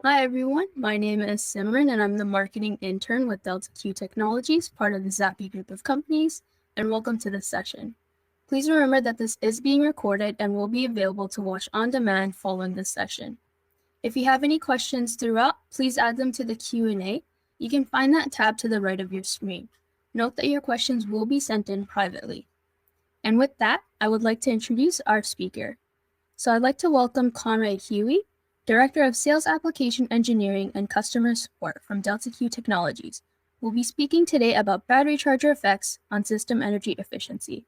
Hi everyone, my name is Simran and I'm the marketing intern with Delta Q Technologies, part of the Zappy group of companies, and welcome to this session. Please remember that this is being recorded and will be available to watch on demand following this session. If you have any questions throughout, please add them to the Q&A. You can find that tab to the right of your screen. Note that your questions will be sent in privately. And with that, I would like to introduce our speaker. So I'd like to welcome Conway Hui, Director of Sales Application Engineering and Customer Support from Delta Q Technologies. We'll be speaking today about battery charger effects on system energy efficiency.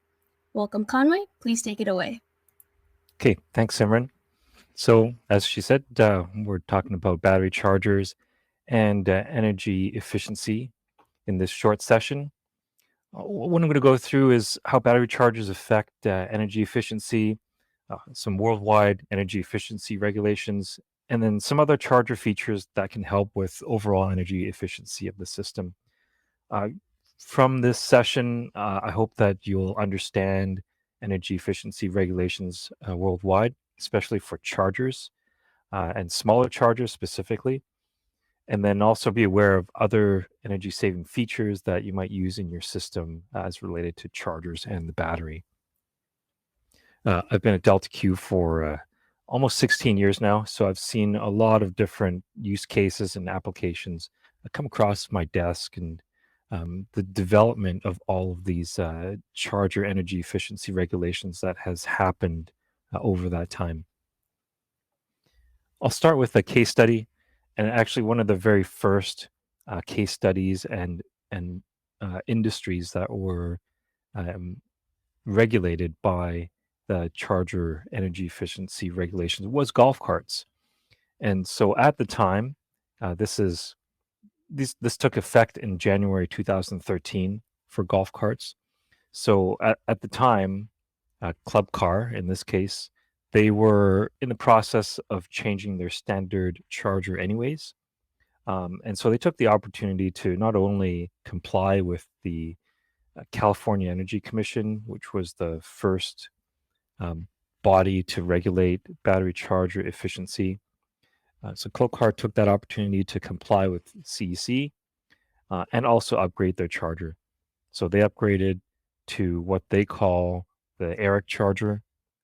Welcome, Conway. Please take it away. Okay, thanks, Simran. So, as she said, we're talking about battery chargers and energy efficiency in this short session. What I'm going to go through is how battery chargers affect energy efficiency, some worldwide energy efficiency regulations, and then some other charger features that can help with overall energy efficiency of the system. Uh, from this session, I hope that you'll understand energy efficiency regulations worldwide, especially for chargers and smaller chargers specifically, and then also be aware of other energy saving features that you might use in your system as related to chargers and the battery. I've been at Delta Q for almost 16 years now, so I've seen a lot of different use cases and applications come across my desk, and the development of all of these charger energy efficiency regulations that has happened over that time. I'll start with a case study, and actually one of the very first case studies and industries that were um, regulated by the charger energy efficiency regulations was golf carts. And so at the time, this took effect in January 2013 for golf carts. So at the time, Club Car in this case, they were in the process of changing their standard charger anyways. And so they took the opportunity to not only comply with the California Energy Commission, which was the first um, body to regulate battery charger efficiency. So Club Car took that opportunity to comply with CEC and also upgrade their charger. So they upgraded to what they call the ERIC charger.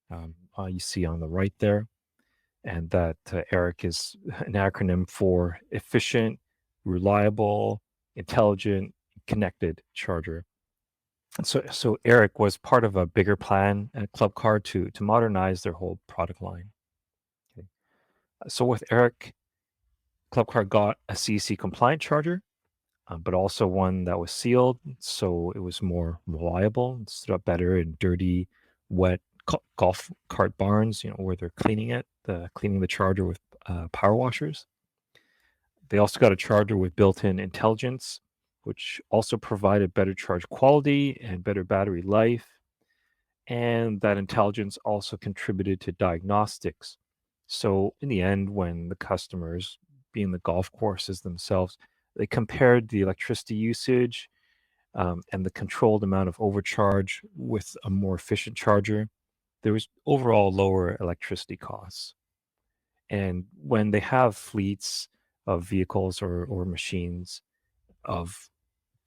You see on the right there. And that ERIC is an acronym for efficient, reliable, intelligent, connected charger. And so ERIC was part of a bigger plan at Club Car to modernize their whole product line. Okay. So with ERIC, Club Car got a CEC compliant charger, but also one that was sealed, so it was more reliable and stood up better in dirty, wet golf cart barns, where they're cleaning the charger with power washers. They also got a charger with built-in intelligence, which also provided better charge quality and better battery life. And that intelligence also contributed to diagnostics. So in the end, when the customers, being the golf courses themselves, they compared the electricity usage and the controlled amount of overcharge with a more efficient charger, there was overall lower electricity costs. And when they have fleets of vehicles or machines of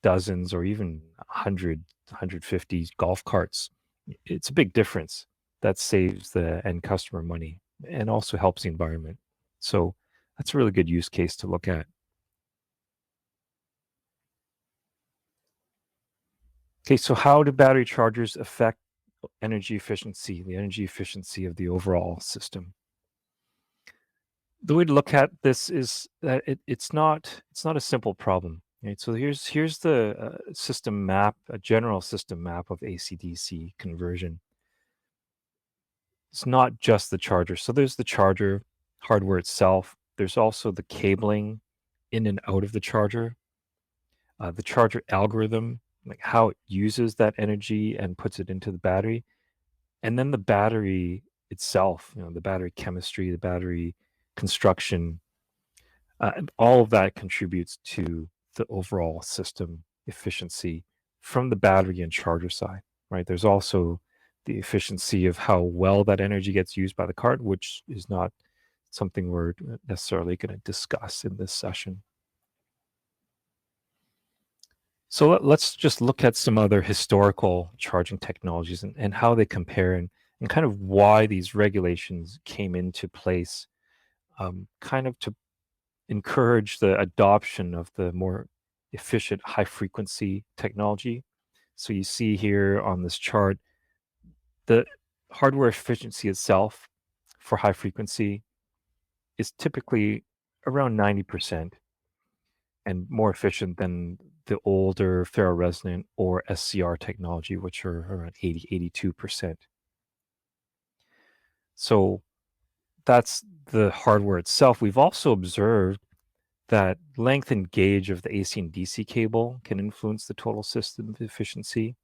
dozens or even 100, 150 golf carts, it's a big difference. That saves the end customer money and also helps the environment. So that's a really good use case to look at. Okay, so how do battery chargers affect energy efficiency, the energy efficiency of the overall system? The way to look at this is that it's not a simple problem. Right? So here's the system map, a general system map of AC/DC conversion. It's not just the charger. So there's the charger hardware itself. There's also the cabling in and out of the charger algorithm, like how it uses that energy and puts it into the battery, and then the battery itself, the battery chemistry, the battery construction, all of that contributes to the overall system efficiency from the battery and charger side, right? There's also the efficiency of how well that energy gets used by the cart, which is not something we're necessarily going to discuss in this session. So let's just look at some other historical charging technologies and how they compare and kind of why these regulations came into place, kind of to encourage the adoption of the more efficient high frequency technology. So you see here on this chart, the hardware efficiency itself for high frequency is typically around 90% and more efficient than the older ferroresonant or SCR technology, which are around 80, 82%. So that's the hardware itself. We've also observed that length and gauge of the AC and DC cable can influence the total system efficiency.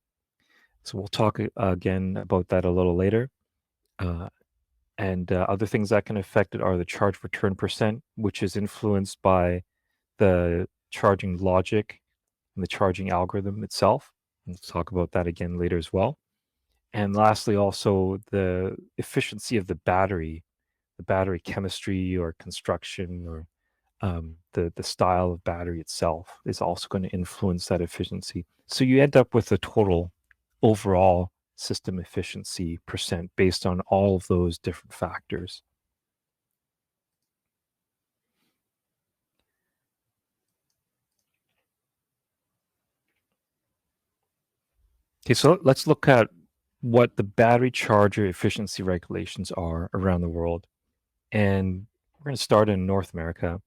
So we'll talk again about that a little later. And other things that can affect it are the charge return percent, which is influenced by the charging logic and the charging algorithm itself. We'll talk about that again later as well. And lastly, also the efficiency of the battery chemistry or construction or the style of battery itself is also going to influence that efficiency. So you end up with a total overall system efficiency percent based on all of those different factors. Okay, so let's look at what the battery charger efficiency regulations are around the world. And we're going to start in North America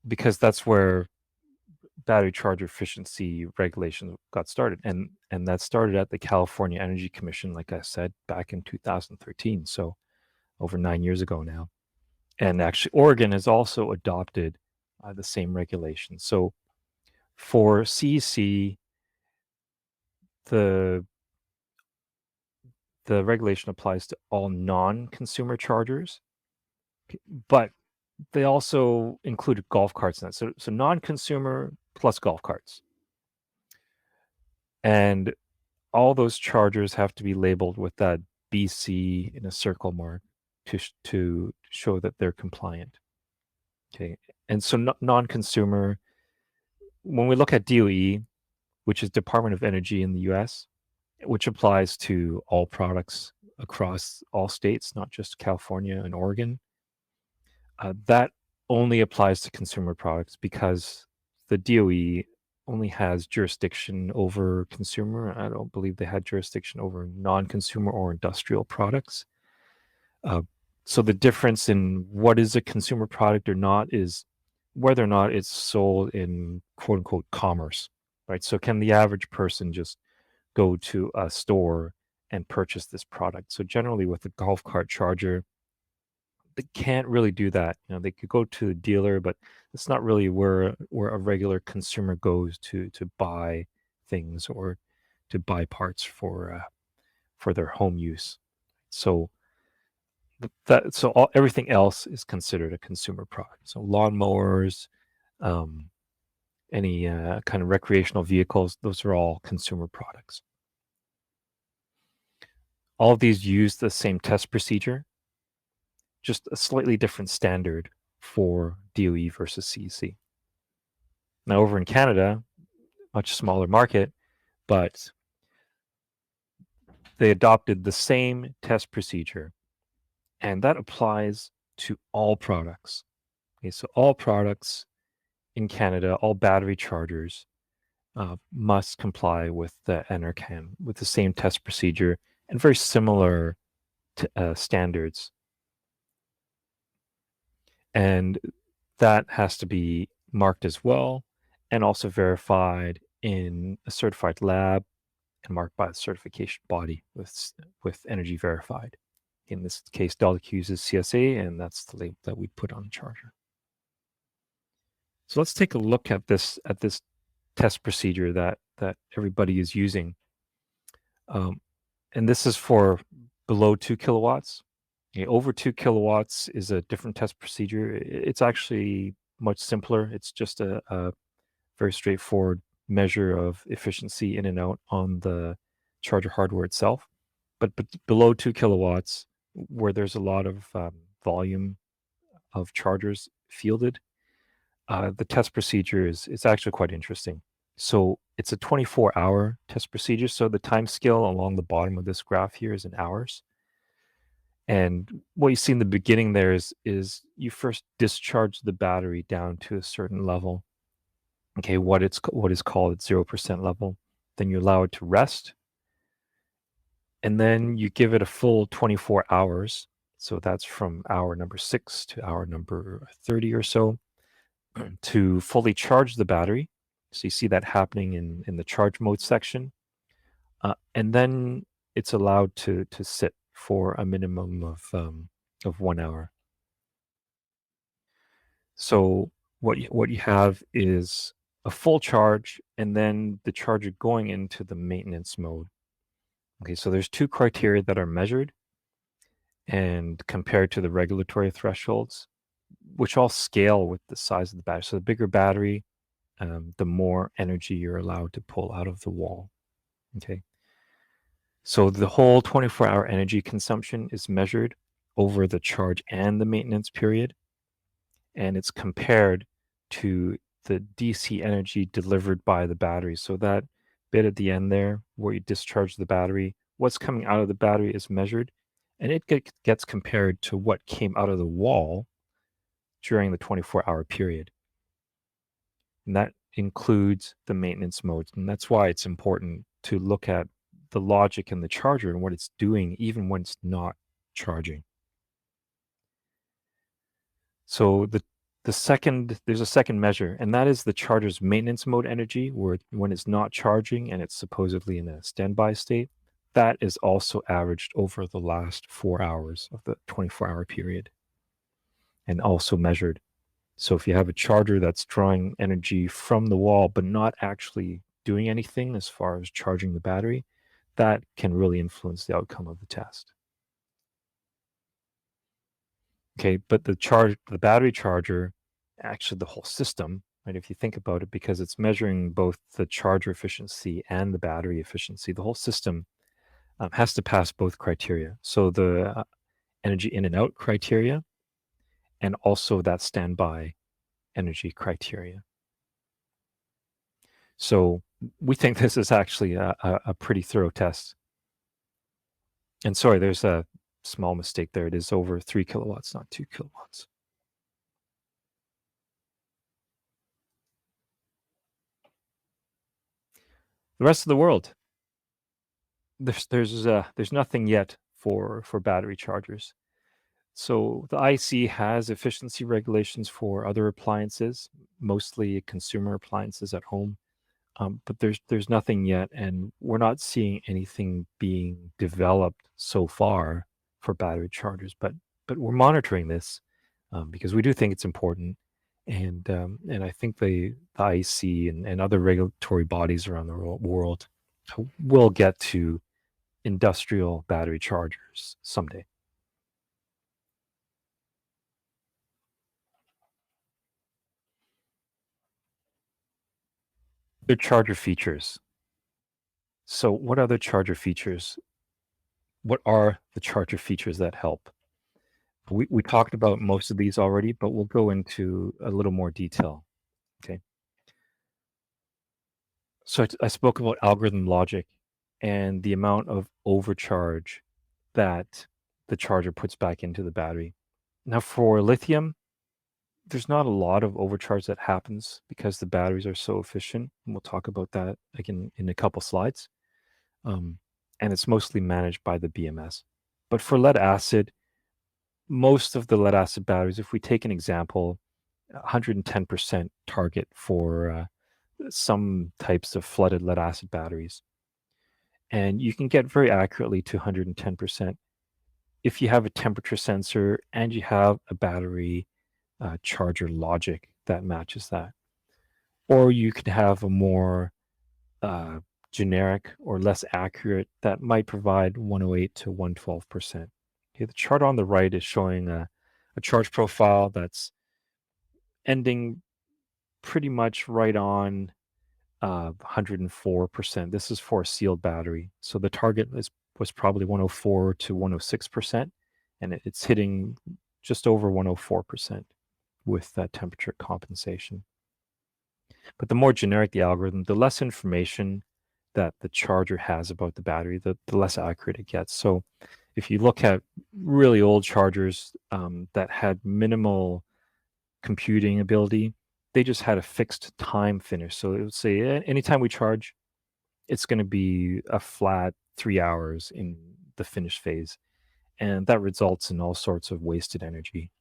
because that's where battery charger efficiency regulations got started. And that started at the California Energy Commission, like I said, back in 2013. So over 9 years ago now. And actually, Oregon has also adopted the same regulations. So for CEC, the regulation applies to all non-consumer chargers, but they also included golf carts in that. So non-consumer plus golf carts. And all those chargers have to be labeled with that BC in a circle mark to show that they're compliant. Okay. And so non-consumer, when we look at DOE, which is Department of Energy in the US, which applies to all products across all states, not just California and Oregon, that only applies to consumer products because the DOE only has jurisdiction over consumer. I don't believe they had jurisdiction over non-consumer or industrial products. So the difference in what is a consumer product or not is whether or not it's sold in quote unquote commerce, right? So can the average person just go to a store and purchase this product? So generally with a golf cart charger, they can't really do that. You know, they could go to a dealer, but it's not really where a regular consumer goes to buy things or to buy parts for their home use. So everything else is considered a consumer product. So lawnmowers, any kind of recreational vehicles, those are all consumer products. All of these use the same test procedure, just a slightly different standard for DOE versus CEC. Now over in Canada, much smaller market, but they adopted the same test procedure, and that applies to all products. Okay, so all products in Canada, all battery chargers must comply with the NRCan, with the same test procedure and very similar standards. And that has to be marked as well and also verified in a certified lab and marked by a certification body with Energy Verified. In this case, Delta uses CSA, and that's the label that we put on the charger. So let's take a look at this test procedure that everybody is using. And this is for below 2 kilowatts. Okay, over 2 kilowatts is a different test procedure. It's actually much simpler. It's just a very straightforward measure of efficiency in and out on the charger hardware itself. But below 2 kilowatts, where there's a lot of volume of chargers fielded. The test procedure is actually quite interesting. So it's a 24-hour test procedure. So the time scale along the bottom of this graph here is in hours. And what you see in the beginning there is you first discharge the battery down to a certain level. Okay, what is called at 0% level. Then you allow it to rest. And then you give it a full 24 hours. So that's from hour number 6 to hour number 30 or so to fully charge the battery. So you see that happening in the charge mode section. And then it's allowed to sit for a minimum of 1 hour. So what you have is a full charge and then the charger going into the maintenance mode. Okay, so there's two criteria that are measured and compared to the regulatory thresholds, which all scale with the size of the battery. So the bigger battery, the more energy you're allowed to pull out of the wall. Okay. So the whole 24-hour energy consumption is measured over the charge and the maintenance period, and it's compared to the DC energy delivered by the battery. So that bit at the end there where you discharge the battery, what's coming out of the battery is measured, and it gets compared to what came out of the wall during the 24-hour period. And that includes the maintenance modes. And that's why it's important to look at the logic in the charger and what it's doing, even when it's not charging. So there's a second measure, and that is the charger's maintenance mode energy, where when it's not charging and it's supposedly in a standby state. That is also averaged over the last 4 hours of the 24-hour period and also measured. So if you have a charger that's drawing energy from the wall but not actually doing anything as far as charging the battery, that can really influence the outcome of the test. Okay, but the battery charger, actually the whole system, right? If you think about it, because it's measuring both the charger efficiency and the battery efficiency, the whole system has to pass both criteria. So the energy in and out criteria, and also that standby energy criteria. So we think this is actually a pretty thorough test. And sorry, there's a small mistake there. It is over 3 kilowatts, not 2 kilowatts. The rest of the world, there's nothing yet for battery chargers. So the IC has efficiency regulations for other appliances, mostly consumer appliances at home. But there's nothing yet, and we're not seeing anything being developed so far for battery chargers. But we're monitoring this because we do think it's important, and I think the IEC and other regulatory bodies around the world will get to industrial battery chargers someday. The charger features. So what are the charger features? What are the charger features that help? We talked about most of these already, but we'll go into a little more detail. Okay. So I spoke about algorithm logic and the amount of overcharge that the charger puts back into the battery. Now for lithium, there's not a lot of overcharge that happens because the batteries are so efficient. And we'll talk about that again in a couple slides. And it's mostly managed by the BMS. But for lead acid, most of the lead acid batteries, if we take an example, 110% target for some types of flooded lead acid batteries. And you can get very accurately to 110% if you have a temperature sensor and you have a battery charger logic that matches that. Or you could have a more generic or less accurate that might provide 108 to 112%. Okay, the chart on the right is showing a charge profile that's ending pretty much right on 104%. This is for a sealed battery. So the target was probably 104 to 106%, and it's hitting just over 104% with temperature compensation. But the more generic the algorithm, the less information that the charger has about the battery, the less accurate it gets. So if you look at really old chargers that had minimal computing ability, they just had a fixed time finish. So it would say anytime we charge, it's going to be a flat 3 hours in the finish phase. And that results in all sorts of wasted energy.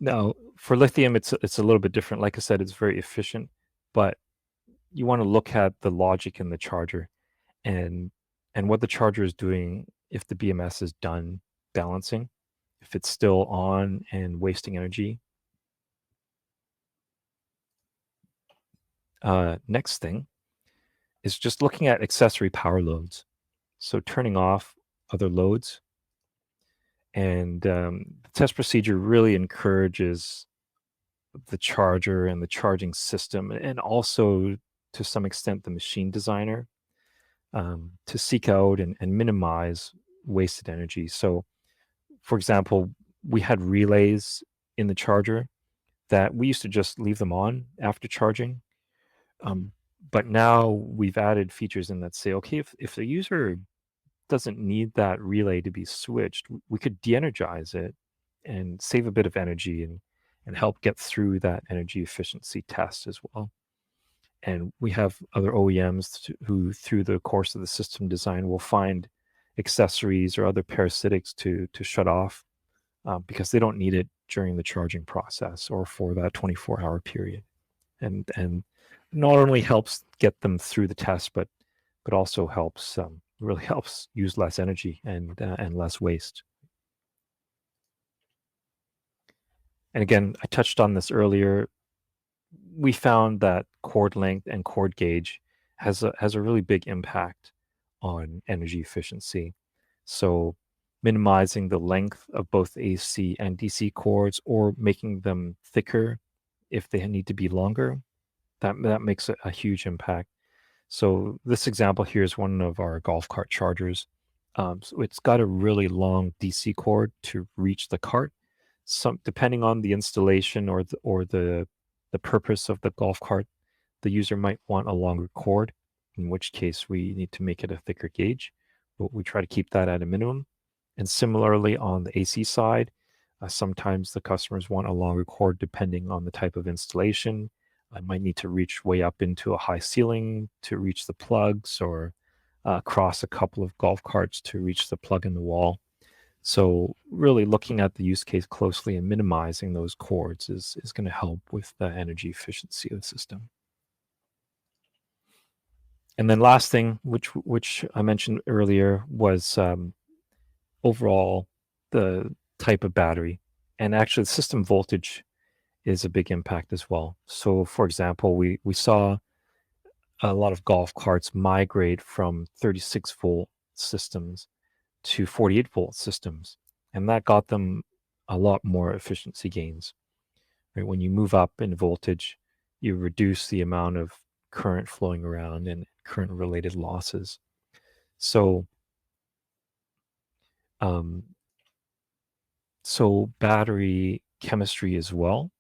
Now, for lithium, it's a little bit different. Like I said, it's very efficient, but you want to look at the logic in the charger and what the charger is doing if the BMS is done balancing, if it's still on and wasting energy. Next thing is just looking at accessory power loads. So turning off other loads. And the test procedure really encourages the charger and the charging system, and also to some extent the machine designer, to seek out and minimize wasted energy. So, for example, we had relays in the charger that we used to just leave them on after charging. But now we've added features in that say, okay, if the user doesn't need that relay to be switched, we could de-energize it and save a bit of energy and help get through that energy efficiency test as well. And we have other OEMs who, through the course of the system design, will find accessories or other parasitics to shut off because they don't need it during the charging process or for that 24-hour period. And not only helps get them through the test, but also helps really helps use less energy and less waste. And again, I touched on this earlier. We found that cord length and cord gauge has a really big impact on energy efficiency. So minimizing the length of both AC and DC cords or making them thicker if they need to be longer, that makes a huge impact. So this example here is one of our golf cart chargers. So it's got a really long DC cord to reach the cart. Some depending on the installation or the purpose of the golf cart, the user might want a longer cord, in which case we need to make it a thicker gauge, but we try to keep that at a minimum. And similarly on the AC side, sometimes the customers want a longer cord depending on the type of installation. I might need to reach way up into a high ceiling to reach the plugs, or cross a couple of golf carts to reach the plug in the wall. So really looking at the use case closely and minimizing those cords is going to help with the energy efficiency of the system. And then last thing, which I mentioned earlier, was overall the type of battery. And actually the system voltage is a big impact as well. So for example, we saw a lot of golf carts migrate from 36 volt systems to 48 volt systems, and that got them a lot more efficiency gains. Right? When you move up in voltage, you reduce the amount of current flowing around and current related losses. So battery chemistry as well.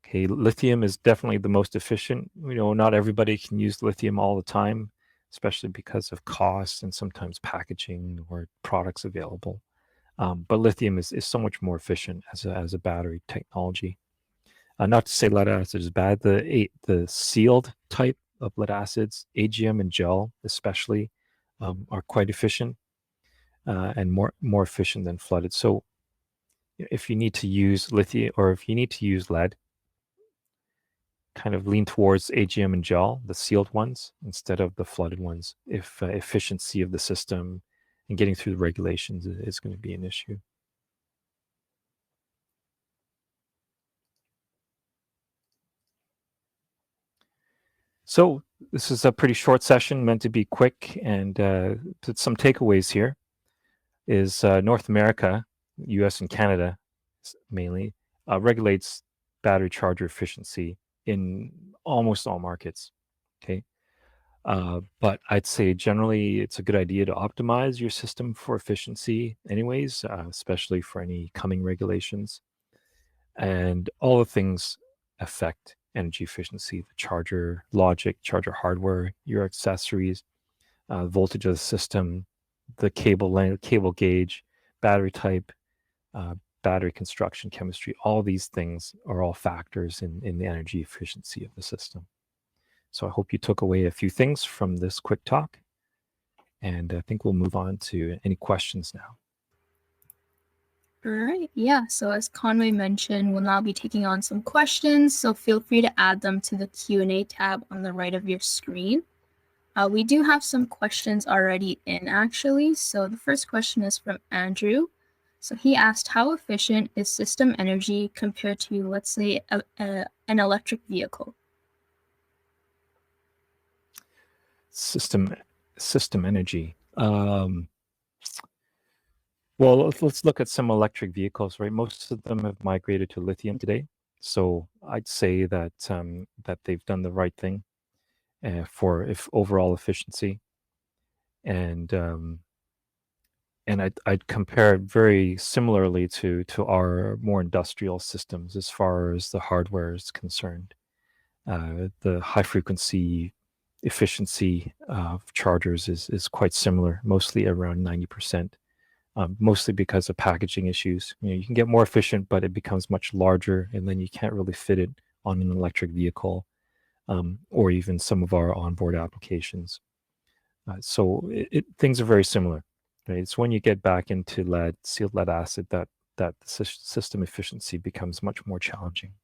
Okay, lithium is definitely the most efficient. Not everybody can use lithium all the time, especially because of cost and sometimes packaging or products available. But lithium is so much more efficient as a battery technology. Not to say lead acid is bad. The sealed type of lead acids, AGM and gel especially, are quite efficient and more efficient than flooded. So if you need to use lithium or if you need to use lead, kind of lean towards AGM and gel, the sealed ones, instead of the flooded ones, if efficiency of the system and getting through the regulations is going to be an issue. So this is a pretty short session, meant to be quick, and some takeaways here is North America, US and Canada mainly, regulates battery charger efficiency in almost all markets. Okay. But I'd say generally it's a good idea to optimize your system for efficiency, anyways, especially for any coming regulations. And all the things affect energy efficiency: the charger logic, charger hardware, your accessories, voltage of the system, the cable length, cable gauge, battery type, uh, battery construction chemistry. All these things are all factors in the energy efficiency of the system. So I hope you took away a few things from this quick talk. And I think we'll move on to any questions now. All right, yeah. So as Conway mentioned, we'll now be taking on some questions. So feel free to add them to the Q&A tab on the right of your screen. We do have some questions already in, actually. So the first question is from Andrew. So he asked, how efficient is system energy compared to, let's say, an electric vehicle? System energy. Well, let's look at some electric vehicles, right? Most of them have migrated to lithium today. So I'd say that that they've done the right thing for if overall efficiency, and I'd compare it very similarly to our more industrial systems as far as the hardware is concerned. The high frequency efficiency of chargers is quite similar, mostly around 90%. Mostly because of packaging issues. You can get more efficient, but it becomes much larger, and then you can't really fit it on an electric vehicle, or even some of our onboard applications. So things are very similar. Right? It's when you get back into sealed lead acid, that the system efficiency becomes much more challenging.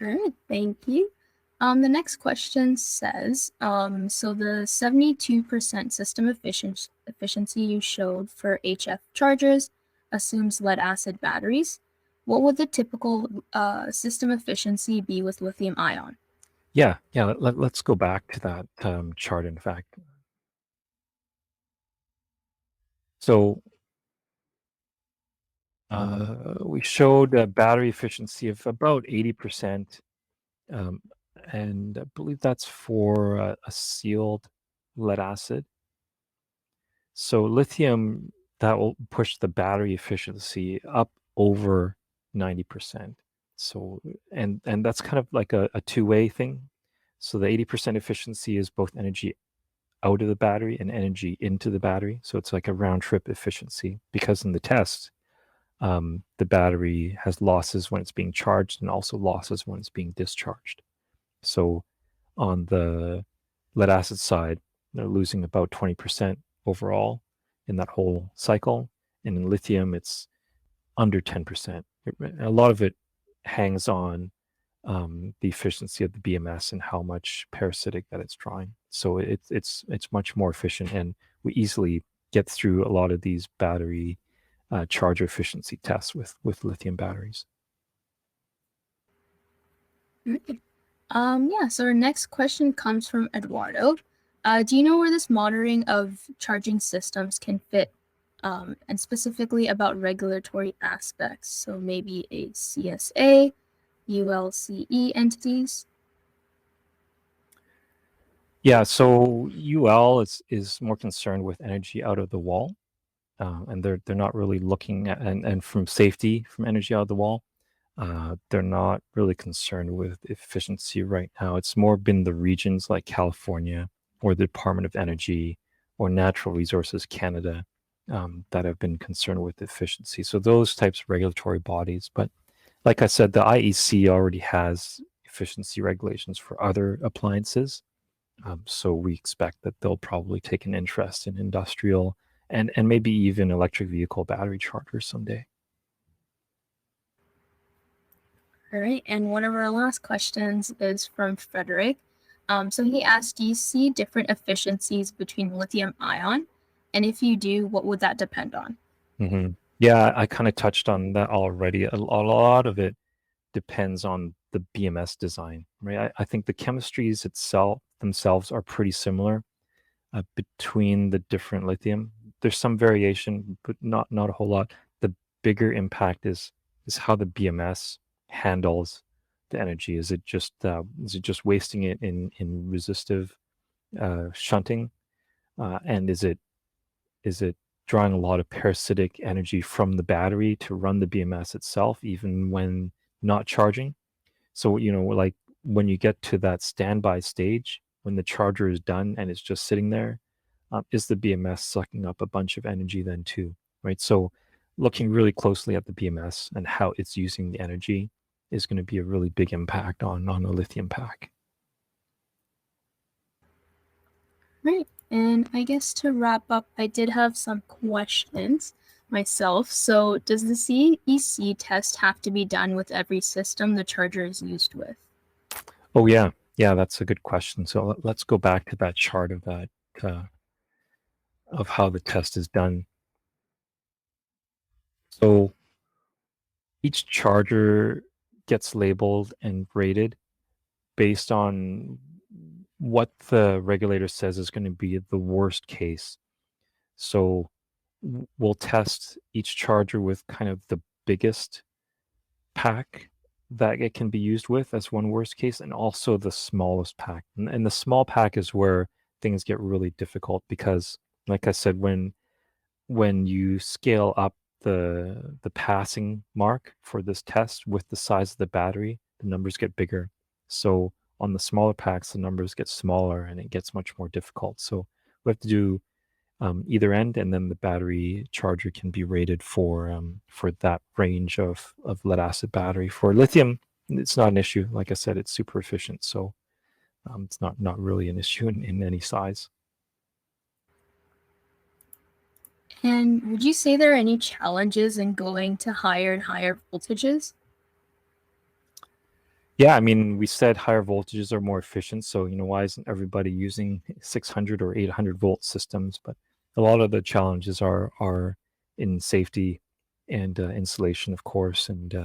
All right, thank you. The next question says, so the 72% system efficiency you showed for HF chargers assumes lead acid batteries. What would the typical system efficiency be with lithium ion? Yeah. Let's go back to that chart. In fact, so we showed a battery efficiency of about 80%. Um, and I believe that's for a sealed lead acid. So lithium, that will push the battery efficiency up over 90%. So and that's kind of like a two-way thing. So the 80% efficiency is both energy out of the battery and energy into the battery. So it's like a round trip efficiency, because in the test, the battery has losses when it's being charged and also losses when it's being discharged. So on the lead acid side, they're losing about 20% overall in that whole cycle. And in lithium, it's under 10%. A lot of it hangs on the efficiency of the BMS and how much parasitic that it's drawing. So it's much more efficient, and we easily get through a lot of these battery charger efficiency tests with lithium batteries. Yeah, so our next question comes from Eduardo. Do you know where this monitoring of charging systems can fit, and specifically about regulatory aspects? So maybe a CSA, ULCE entities? Yeah, so UL is more concerned with energy out of the wall, and they're not really looking at and from safety from energy out of the wall. They're not really concerned with efficiency right now. It's more been the regions like California or the Department of Energy or Natural Resources Canada that have been concerned with efficiency. So those types of regulatory bodies. But like I said, the IEC already has efficiency regulations for other appliances. So we expect that they'll probably take an interest in industrial and maybe even electric vehicle battery chargers someday. All right, and one of our last questions is from Frederick. So he asked, do you see different efficiencies between lithium ion? And if you do, what would that depend on? Mm-hmm. Yeah, I kind of touched on that already. A lot of it depends on the BMS design, right? I think the chemistries themselves are pretty similar between the different lithium. There's some variation, but not a whole lot. The bigger impact is how the BMS handles the energy? Is it just wasting it in resistive shunting, and is it drawing a lot of parasitic energy from the battery to run the BMS itself, even when not charging? So, like when you get to that standby stage, when the charger is done and it's just sitting there, is the BMS sucking up a bunch of energy then too, right? So, looking really closely at the BMS and how it's using the energy is going to be a really big impact on a lithium pack. Right. And I guess to wrap up, I did have some questions myself. So, does the CEC test have to be done with every system the charger is used with? Oh yeah, that's a good question. So let's go back to that chart of that of how the test is done. So each charger gets labeled and rated based on what the regulator says is going to be the worst case. So we'll test each charger with kind of the biggest pack that it can be used with as one worst case, and also the smallest pack. And the small pack is where things get really difficult because, like I said, when you scale up the passing mark for this test with the size of the battery, the numbers get bigger. So on the smaller packs, the numbers get smaller and it gets much more difficult. So we have to do either end, and then the battery charger can be rated for that range of lead acid battery. For lithium, it's not an issue. Like I said, it's super efficient, so it's not really an issue in any size. And would you say there are any challenges in going to higher and higher voltages? Yeah, I mean, we said higher voltages are more efficient, so why isn't everybody using 600 or 800 volt systems? But a lot of the challenges are in safety and insulation, of course, and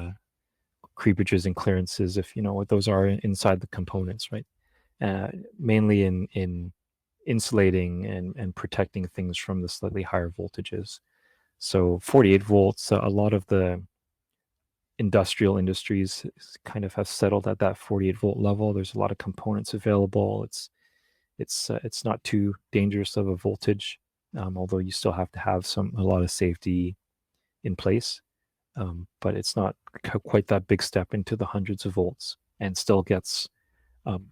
creepages and clearances, if you know what those are inside the components, right? Mainly in insulating and protecting things from the slightly higher voltages. So 48 volts, a lot of the industrial industries kind of have settled at that 48 volt level. There's a lot of components available. It's not too dangerous of a voltage, although you still have to have a lot of safety in place. But it's not quite that big step into the hundreds of volts, and still gets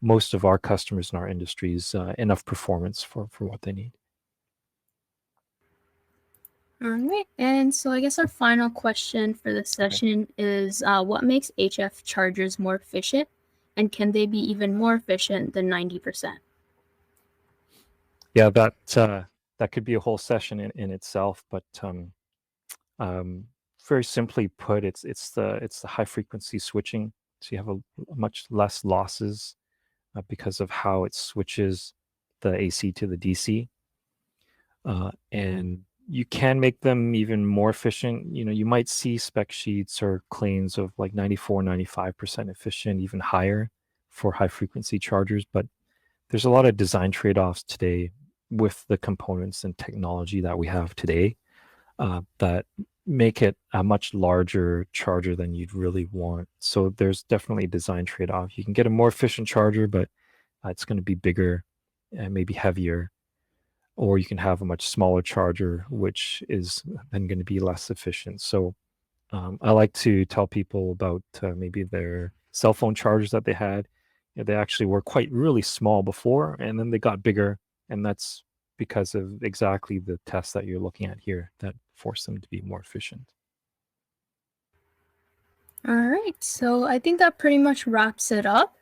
most of our customers in our industries enough performance for what they need. All right. And so I guess our final question for this session is what makes HF chargers more efficient? And can they be even more efficient than 90%? Yeah, that could be a whole session in itself, but very simply put, it's the high frequency switching. So you have a much less losses because of how it switches the AC to the DC. And you can make them even more efficient. You might see spec sheets or claims of like 94, 95% efficient, even higher for high frequency chargers. But there's a lot of design trade-offs today with the components and technology that we have today that make it a much larger charger than you'd really want. So there's definitely a design trade-off. You can get a more efficient charger, but it's going to be bigger and maybe heavier. Or you can have a much smaller charger, which is then going to be less efficient. So I like to tell people about maybe their cell phone chargers that they had. They actually were quite really small before, and then they got bigger, and that's because of exactly the test that you're looking at here that forced them to be more efficient. All right. So I think that pretty much wraps it up.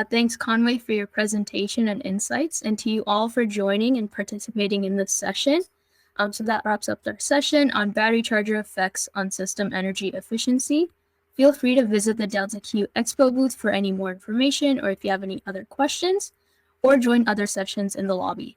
Thanks, Conway, for your presentation and insights, and to you all for joining and participating in this session. So that wraps up our session on battery charger effects on system energy efficiency. Feel free to visit the Delta Q Expo booth for any more information or if you have any other questions, or join other sessions in the lobby.